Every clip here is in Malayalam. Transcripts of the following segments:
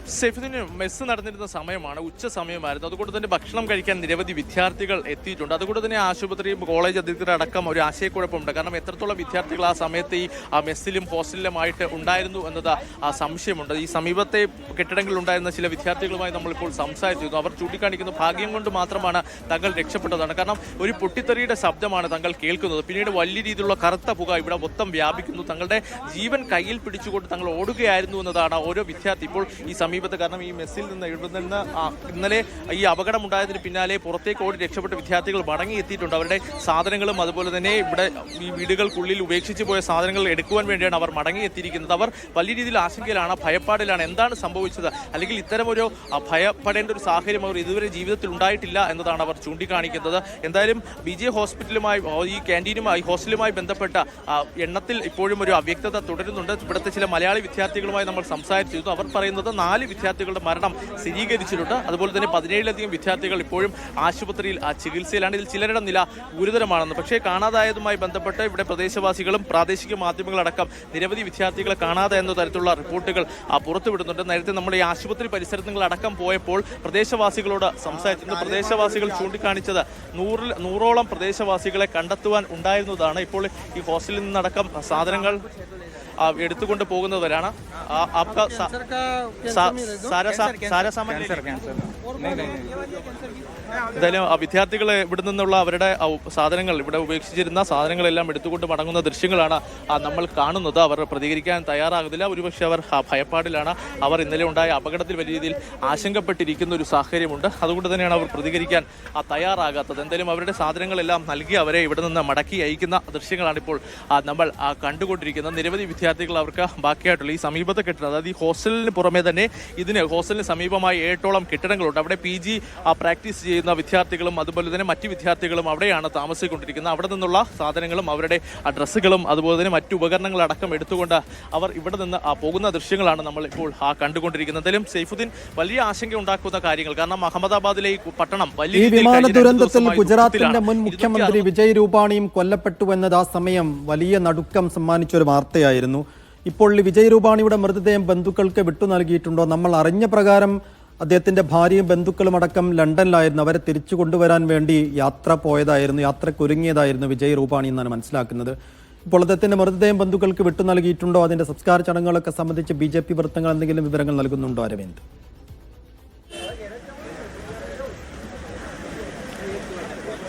സെയ്ഫുദ്ദീന് മെസ്സ് നടന്നിരുന്ന സമയമാണ്, ഉച്ച സമയമായിരുന്നു. അതുകൊണ്ട് തന്നെ ഭക്ഷണം കഴിക്കാൻ നിരവധി വിദ്യാർത്ഥികൾ എത്തിയിട്ടുണ്ട്. അതുകൊണ്ട് തന്നെ ആശുപത്രിയും കോളേജ് അധികൃതരടക്കം ഒരു ആശയക്കുഴപ്പമുണ്ട്. കാരണം എത്രത്തോളം വിദ്യാർത്ഥികൾ ആ സമയത്ത് ഈ മെസ്സിലും ഹോസ്റ്റലിലുമായിട്ട് ഉണ്ടായിരുന്നു എന്നത് സംശയമുണ്ട്. ഈ സമീപത്തെ കെട്ടിടങ്ങളിൽ ഉണ്ടായിരുന്ന ചില വിദ്യാർത്ഥികളുമായി നമ്മളിപ്പോൾ സംസാരിച്ചിരുന്നു. അവർ ചൂണ്ടിക്കാണിക്കുന്ന ഭാഗ്യം കൊണ്ട് മാത്രമാണ് തങ്ങൾ രക്ഷപ്പെട്ടതാണ്. കാരണം ഒരു പൊട്ടിത്തെറിയുടെ ശബ്ദമാണ് തങ്ങൾ കേൾക്കുന്നത്. പിന്നീട് വലിയ രീതിയിലുള്ള കറുത്ത പുക ഇവിടെ മൊത്തം വ്യാപിക്കുന്നു. തങ്ങളുടെ ജീവൻ കയ്യിൽ പിടിച്ചുകൊണ്ട് തങ്ങൾ ഓടുകയായിരുന്നു എന്നതാണ് ഓരോ വിദ്യാർത്ഥി ഇപ്പോൾ ഈ സമീപത്ത്. കാരണം ഈ മെസ്സിൽ നിന്ന് ഇന്നലെ ഈ അപകടമുണ്ടായതിന് പിന്നാലെ പുറത്തേക്ക് ഓടി രക്ഷപ്പെട്ട വിദ്യാർത്ഥികൾ മടങ്ങിയെത്തിയിട്ടുണ്ട്. അവരുടെ സാധനങ്ങളും അതുപോലെ തന്നെ ഇവിടെ ഈ വീടുകൾക്കുള്ളിൽ ഉപേക്ഷിച്ച് പോയ സാധനങ്ങൾ എടുക്കുവാൻ വേണ്ടിയാണ് അവർ മടങ്ങിയെത്തിയിരിക്കുന്നത്. അവർ വലിയ രീതിയിൽ ആശങ്കയിലാണ്, ഭയപ്പാടിലാണ്. എന്താണ് സംഭവിച്ചത്, അല്ലെങ്കിൽ ഇത്തരം ഒരു ഭയപ്പെടേണ്ട ഒരു സാഹചര്യം അവർ ഇതുവരെ ജീവിതത്തിൽ ഉണ്ടായിട്ടില്ല എന്നതാണ് അവർ ചൂണ്ടിക്കാണിക്കുന്നത്. എന്തായാലും BJ ഹോസ്പിറ്റലുമായി ഈ ക്യാൻറ്റീനുമായി ഹോസ്റ്റലുമായി ബന്ധപ്പെട്ട എണ്ണത്തിൽ ഇപ്പോഴും ഒരു അവ്യക്തത തുടരുന്നുണ്ട്. ഇവിടുത്തെ ചില മലയാളി വിദ്യാർത്ഥികളുമായി നമ്മൾ സംസാരിച്ചിരുന്നു. അവർ പറയുന്നത് 4 വിദ്യാർത്ഥികളുടെ മരണം സ്ഥിരീകരിച്ചിട്ടുണ്ട്. അതുപോലെ തന്നെ 17ലധികം വിദ്യാർത്ഥികൾ ഇപ്പോഴും ആശുപത്രിയിൽ ചികിത്സയിലാണ്. ഇതിൽ ചിലരുടെ നില ഗുരുതരമാണെന്ന്. പക്ഷേ കാണാതായതുമായി ബന്ധപ്പെട്ട് ഇവിടെ പ്രദേശവാസികളും പ്രാദേശിക മാധ്യമങ്ങളടക്കം നിരവധി വിദ്യാർത്ഥികളെ കാണാതെ എന്ന തരത്തിലുള്ള റിപ്പോർട്ടുകൾ പുറത്തുവിടുന്നുണ്ട്. നേരത്തെ നമ്മൾ ഈ ആശുപത്രി പരിസരങ്ങളടക്കം പോയപ്പോൾ പ്രദേശവാസികളോട് സംസാരിച്ചിരുന്നു. പ്രദേശവാസികൾ ചൂണ്ടിക്കാണിച്ചത് 100ഓളം പ്രദേശവാസികളെ കണ്ടെത്തുവാൻ ഉണ്ടായിരുന്നതാണ്. ഇപ്പോൾ ഈ ഹോസ്റ്റലിൽ നിന്നടക്കം സാധനങ്ങൾ എടുത്തുകൊണ്ട് പോകുന്നവരാണ്. എന്തായാലും വിദ്യാർത്ഥികൾ ഇവിടെ നിന്നുള്ള അവരുടെ സാധനങ്ങൾ, ഇവിടെ ഉപേക്ഷിച്ചിരുന്ന സാധനങ്ങളെല്ലാം എടുത്തുകൊണ്ട് മടങ്ങുന്ന ദൃശ്യങ്ങളാണ് നമ്മൾ കാണുന്നത്. അവർ പ്രതികരിക്കാൻ തയ്യാറാകുന്നില്ല. ഒരുപക്ഷെ അവർ ഭയപ്പാടിലാണ്. അവർ ഇന്നലെ ഉണ്ടായ അപകടത്തിൽ വലിയ രീതിയിൽ ആശങ്കപ്പെട്ടിരിക്കുന്ന ഒരു സാഹചര്യമുണ്ട്. അതുകൊണ്ട് തന്നെയാണ് അവർ പ്രതികരിക്കാൻ തയ്യാറാകാത്തത്. എന്തായാലും അവരുടെ സാധനങ്ങളെല്ലാം നൽകി അവരെ ഇവിടെ നിന്ന് മടക്കി അയക്കുന്ന ദൃശ്യങ്ങളാണ് ഇപ്പോൾ നമ്മൾ കണ്ടുകൊണ്ടിരിക്കുന്നത്. നിരവധി വിദ്യാർത്ഥികൾ അവർക്ക് ബാക്കിയായിട്ടുള്ള ഈ സമീപത്തെ കെട്ടിടം, അതായത് ഈ ഹോസ്റ്റലിന് പുറമെ തന്നെ ഹോസ്റ്റലിന് സമീപമായി 7ഓളം കെട്ടിടങ്ങളുണ്ട്. അവിടെ PG പ്രാക്ടീസ് ചെയ്യുന്ന വിദ്യാർത്ഥികളും അതുപോലെ തന്നെ മറ്റു വിദ്യാർത്ഥികളും അവിടെയാണ് താമസിക്കൊണ്ടിരിക്കുന്നത്. അവിടെ നിന്നുള്ള സാധനങ്ങളും അവരുടെ ഡ്രസ്സുകളും അതുപോലെ തന്നെ മറ്റു ഉപകരണങ്ങളടക്കം എടുത്തുകൊണ്ട് അവർ ഇവിടെ നിന്ന് പോകുന്ന ദൃശ്യങ്ങളാണ് നമ്മൾ ഇപ്പോൾ കണ്ടുകൊണ്ടിരിക്കുന്നത്. എന്തായാലും സെയ്ഫുദ്ദീൻ, വലിയ ആശങ്ക ഉണ്ടാക്കുന്ന കാര്യങ്ങൾ. കാരണം അഹമ്മദാബാദിലെ ഈ പട്ടണം വലിയ വിമാന ദുരന്തത്തിൽ ഗുജറാത്തിന്റെ മുൻ മുഖ്യമന്ത്രി വിജയ് രൂപാണിയും കൊല്ലപ്പെട്ടു എന്നത് ആ സമയം വലിയ നടുക്കം സമ്മാനിച്ച ഒരു വാർത്തയായിരുന്നു. ഇപ്പോൾ വിജയ് രൂപാണിയുടെ മൃതദേഹം ബന്ധുക്കൾക്ക് വിട്ടു നൽകിയിട്ടുണ്ടോ? നമ്മൾ അറിഞ്ഞ പ്രകാരം അദ്ദേഹത്തിന്റെ ഭാര്യയും ബന്ധുക്കളും അടക്കം ലണ്ടനിലായിരുന്നു. അവരെ തിരിച്ചു കൊണ്ടുവരാൻ വേണ്ടി യാത്രക്കൊരുങ്ങിയതായിരുന്നു വിജയ് രൂപാണി എന്നാണ് മനസ്സിലാക്കുന്നത്. ഇപ്പോൾ അദ്ദേഹത്തിന്റെ മൃതദേഹം ബന്ധുക്കൾക്ക് വിട്ടു നൽകിയിട്ടുണ്ടോ? അതിന്റെ സംസ്കാര ചടങ്ങുകളൊക്കെ സംബന്ധിച്ച് BJP വൃത്തങ്ങൾ എന്തെങ്കിലും വിവരങ്ങൾ നൽകുന്നുണ്ടോ അരവിന്ദ്?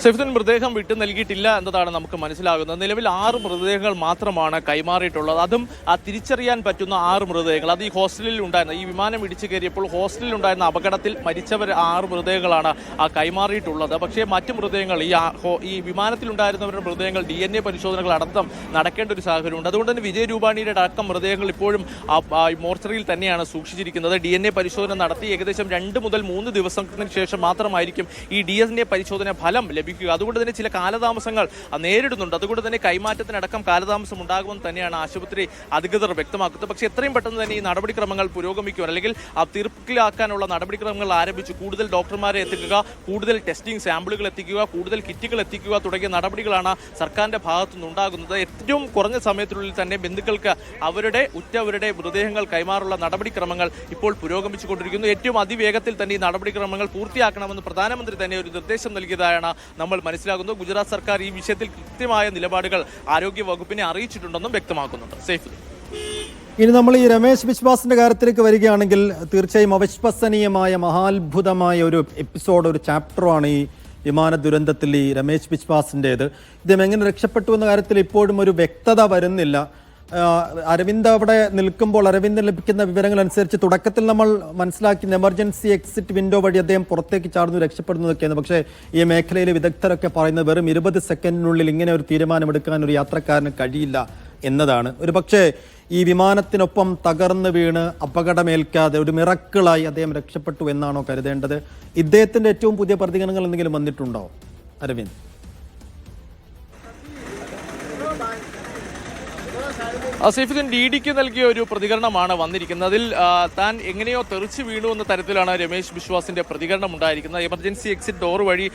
സെയ്ഫുദ്ദീൻ മൃതദേഹം വിട്ടു നൽകിയിട്ടില്ല എന്നതാണ് നമുക്ക് മനസ്സിലാകുന്നത്. നിലവിൽ 6 മൃതദേഹങ്ങൾ മാത്രമാണ് കൈമാറിയിട്ടുള്ളത്. അതും തിരിച്ചറിയാൻ പറ്റുന്ന 6 മൃതദേഹങ്ങൾ. അത് ഈ ഹോസ്റ്റലിൽ ഉണ്ടായിരുന്ന, ഈ വിമാനം ഇടിച്ചു കയറിയപ്പോൾ ഹോസ്റ്റലിൽ ഉണ്ടായിരുന്ന അപകടത്തിൽ മരിച്ചവർ 6 മൃതദേഹങ്ങളാണ് കൈമാറിയിട്ടുള്ളത്. പക്ഷേ മറ്റു മൃതദേഹങ്ങൾ, ഈ വിമാനത്തിലുണ്ടായിരുന്നവരുടെ മൃതദേഹങ്ങൾ DNA പരിശോധനകൾ അടക്കം നടക്കേണ്ട ഒരു സാഹചര്യമുണ്ട്. അതുകൊണ്ട് തന്നെ വിജയ് രൂപാണിയുടെ അടക്കം മൃതദേഹങ്ങൾ ഇപ്പോഴും മോർച്ചറിയിൽ തന്നെയാണ് സൂക്ഷിച്ചിരിക്കുന്നത്. DNA പരിശോധന നടത്തി ഏകദേശം 2 മുതൽ 3 ദിവസത്തിന് ശേഷം മാത്രമായിരിക്കും ഈ DNA പരിശോധന ഫലം ലഭിക്കുക. അതുകൊണ്ട് തന്നെ ചില കാലതാമസങ്ങൾ നേരിടുന്നുണ്ട്. അതുകൊണ്ട് തന്നെ കൈമാറ്റത്തിനടക്കം കാലതാമസം ഉണ്ടാകുമെന്ന് തന്നെയാണ് ആശുപത്രി അധികൃതർ വ്യക്തമാക്കുന്നത്. പക്ഷേ എത്രയും പെട്ടെന്ന് തന്നെ ഈ നടപടിക്രമങ്ങൾ പുരോഗമിക്കുവാൻ, അല്ലെങ്കിൽ തീർപ്പിലാക്കാനുള്ള നടപടിക്രമങ്ങൾ ആരംഭിച്ചു കൂടുതൽ ഡോക്ടർമാരെ എത്തിക്കുക, കൂടുതൽ ടെസ്റ്റിംഗ് സാമ്പിളുകൾ എത്തിക്കുക, കൂടുതൽ കിറ്റുകൾ എത്തിക്കുക തുടങ്ങിയ നടപടികളാണ് സർക്കാരിന്റെ ഭാഗത്തു നിന്നുണ്ടാകുന്നത്. ഏറ്റവും കുറഞ്ഞ സമയത്തിനുള്ളിൽ തന്നെ ബന്ധുക്കൾക്ക് ഉറ്റവരുടെ മൃതദേഹങ്ങൾ കൈമാറുള്ള നടപടിക്രമങ്ങൾ ഇപ്പോൾ പുരോഗമിച്ചുകൊണ്ടിരിക്കുന്നു. ഏറ്റവും അതിവേഗത്തിൽ തന്നെ ഈ നടപടിക്രമങ്ങൾ പൂർത്തിയാക്കണമെന്ന് പ്രധാനമന്ത്രി തന്നെ ഒരു നിർദ്ദേശം നൽകിയതായാണ് നമ്മൾ മനസ്സിലാക്കുന്നു. ഗുജറാത്ത് സർക്കാർ ഈ വിഷയത്തിൽ കൃത്യമായ നിലപാടുകൾ ആരോഗ്യ വകുപ്പിനെ അറിയിച്ചിട്ടുണ്ടെന്നും വ്യക്തമാക്കുന്നുണ്ട്. സെയ്ഫുദ്ദീൻ, ഇനി നമ്മൾ ഈ രമേശ് ബിശ്വാസിന്റെ കാര്യത്തിലേക്ക് വരികയാണെങ്കിൽ തീർച്ചയായും അവിശ്വസനീയമായ മഹാത്ഭുതമായ ഒരു എപ്പിസോഡ്, ഒരു ചാപ്റ്ററാണ് ഈ വിമാന ദുരന്തത്തിൽ ഈ രമേശ് ബിശ്വാസിൻ്റെത്. ഇദ്ദേഹം എങ്ങനെ രക്ഷപ്പെട്ടു എന്ന കാര്യത്തിൽ ഇപ്പോഴും ഒരു വ്യക്തത വരുന്നില്ല. അരവിന്ദ് അവിടെ നിൽക്കുമ്പോൾ അരവിന്ദിന് ലഭിക്കുന്ന വിവരങ്ങൾ അനുസരിച്ച് തുടക്കത്തിൽ നമ്മൾ മനസ്സിലാക്കുന്ന എമർജൻസി എക്സിറ്റ് വിൻഡോ വഴി അദ്ദേഹം പുറത്തേക്ക് ചാടുന്നു, രക്ഷപ്പെടുന്നതൊക്കെയാണ്. പക്ഷേ ഈ മേഖലയിലെ വിദഗ്ധരൊക്കെ പറയുന്നത് വെറും 20 സെക്കൻഡിനുള്ളിൽ ഇങ്ങനെ ഒരു തീരുമാനമെടുക്കാൻ ഒരു യാത്രക്കാരന് കഴിയില്ല എന്നതാണ്. ഒരു പക്ഷേ ഈ വിമാനത്തിനൊപ്പം തകർന്നു വീണ് അപകടമേൽക്കാതെ ഒരു മിറക്കിളായി അദ്ദേഹം രക്ഷപ്പെട്ടു എന്നാണോ കരുതേണ്ടത്? ഇദ്ദേഹത്തിന്റെ ഏറ്റവും പുതിയ പ്രതികരണങ്ങൾ എന്തെങ്കിലും വന്നിട്ടുണ്ടോ അരവിന്ദ്? സൈഫുദ്ദീൻ DDക്ക് നൽകിയ ഒരു പ്രതികരണമാണ് വന്നിരിക്കുന്നത്. അതിൽ താൻ എങ്ങനെയോ തെറിച്ചു വീണു എന്ന തരത്തിലാണ് രമേശ് ബിശ്വാസിന്റെ പ്രതികരണം ഉണ്ടായിരിക്കുന്നത്. എമർജൻസി എക്സിറ്റ് ഡോർ വഴി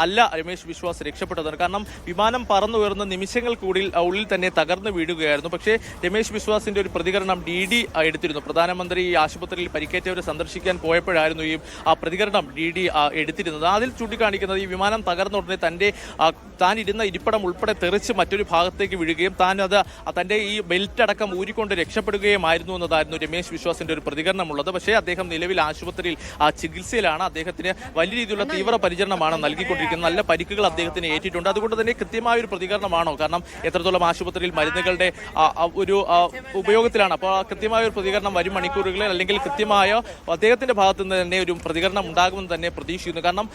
അല്ല രമേശ് ബിശ്വാസ് രക്ഷപ്പെട്ടത്. കാരണം വിമാനം പറന്നുയർന്ന നിമിഷങ്ങൾക്കുള്ളിൽ ഉള്ളിൽ തന്നെ തകർന്നു വീഴുകയായിരുന്നു. പക്ഷേ രമേശ് ബിശ്വാസിന്റെ ഒരു പ്രതികരണം DD എടുത്തിരുന്നു. പ്രധാനമന്ത്രി ഈ ആശുപത്രിയിൽ പരിക്കേറ്റവരെ സന്ദർശിക്കാൻ പോയപ്പോഴായിരുന്നു ഈ പ്രതികരണം DD എടുത്തിരുന്നത്. അതിൽ ചൂണ്ടിക്കാണിക്കുന്നത് ഈ വിമാനം തകർന്ന ഉടനെ താൻ ഇരുന്ന ഇരിപ്പിടം ഉൾപ്പെടെ തെറിച്ച് മറ്റൊരു ഭാഗത്തേക്ക് വീഴുകയും തന്റെ ഈ ബെൽറ്റ് അടക്കം ഊരിക്കൊണ്ട് രക്ഷപ്പെടുകയുമായിരുന്നു എന്നതായിരുന്നു രമേശ് ബിശ്വാസിന്റെ ഒരു പ്രതികരണമുള്ളത്. പക്ഷേ അദ്ദേഹം നിലവിൽ ആശുപത്രിയിൽ ചികിത്സയിലാണ്. അദ്ദേഹത്തിന് വലിയ രീതിയിലുള്ള തീവ്ര പരിചരണമാണ് നൽകിക്കൊണ്ടിരിക്കുന്നത്. നല്ല പരിക്കുകൾ അദ്ദേഹത്തിന് ഏറ്റിട്ടുണ്ട്. അതുകൊണ്ട് തന്നെ കൃത്യമായ ഒരു പ്രതികരണമാണോ? കാരണം എത്രത്തോളം ആശുപത്രിയിൽ മരുന്നുകളുടെ ഒരു ഉപയോഗത്തിലാണ്. അപ്പോൾ കൃത്യമായ ഒരു പ്രതികരണം വരും മണിക്കൂറുകളിൽ അല്ലെങ്കിൽ കൃത്യമായ അദ്ദേഹത്തിന്റെ ഭാഗത്തു നിന്ന് തന്നെ ഒരു പ്രതികരണം ഉണ്ടാകുമെന്ന് തന്നെ പ്രതീക്ഷിക്കുന്നു. കാരണം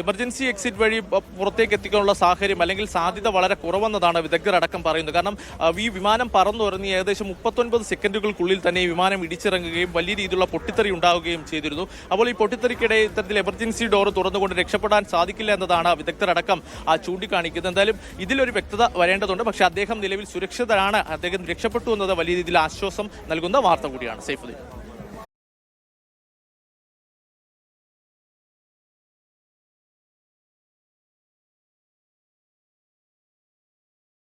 എമർജൻസി എക്സിറ്റ് വഴി പുറത്തേക്ക് എത്തിക്കാനുള്ള സാഹചര്യം അല്ലെങ്കിൽ സാധ്യത വളരെ കുറവെന്നതാണ് വിദഗ്ധർ അടക്കം പറയുന്നത്. കാരണം ഈ വിമാനം പറന്നുയർന്ന് ഏകദേശം 39 സെക്കൻഡുകൾക്കുള്ളിൽ തന്നെ ഈ വിമാനം ഇടിച്ചിറങ്ങുകയും വലിയ രീതിയിലുള്ള പൊട്ടിത്തെറി ഉണ്ടാവുകയും ചെയ്തിരുന്നു. അപ്പോൾ ഈ പൊട്ടിത്തെറിക്കിടെ ഇത്തരത്തിൽ എമർജൻസി ഡോർ തുറന്നുകൊണ്ട് രക്ഷപ്പെടാൻ സാധിക്കില്ല എന്നതാണ് വിദഗ്ധരടക്കം ചൂണ്ടിക്കാണിക്കുന്നത്. എന്തായാലും ഇതിലൊരു വ്യക്തത വരേണ്ടതുണ്ട്. പക്ഷേ അദ്ദേഹം നിലവിൽ സുരക്ഷിതരാണ്, അദ്ദേഹം രക്ഷപ്പെട്ടു എന്നത് വലിയ രീതിയിൽ ആശ്വാസം നൽകുന്ന വാർത്ത കൂടിയാണ്. സൈഫുദ്ദീൻ.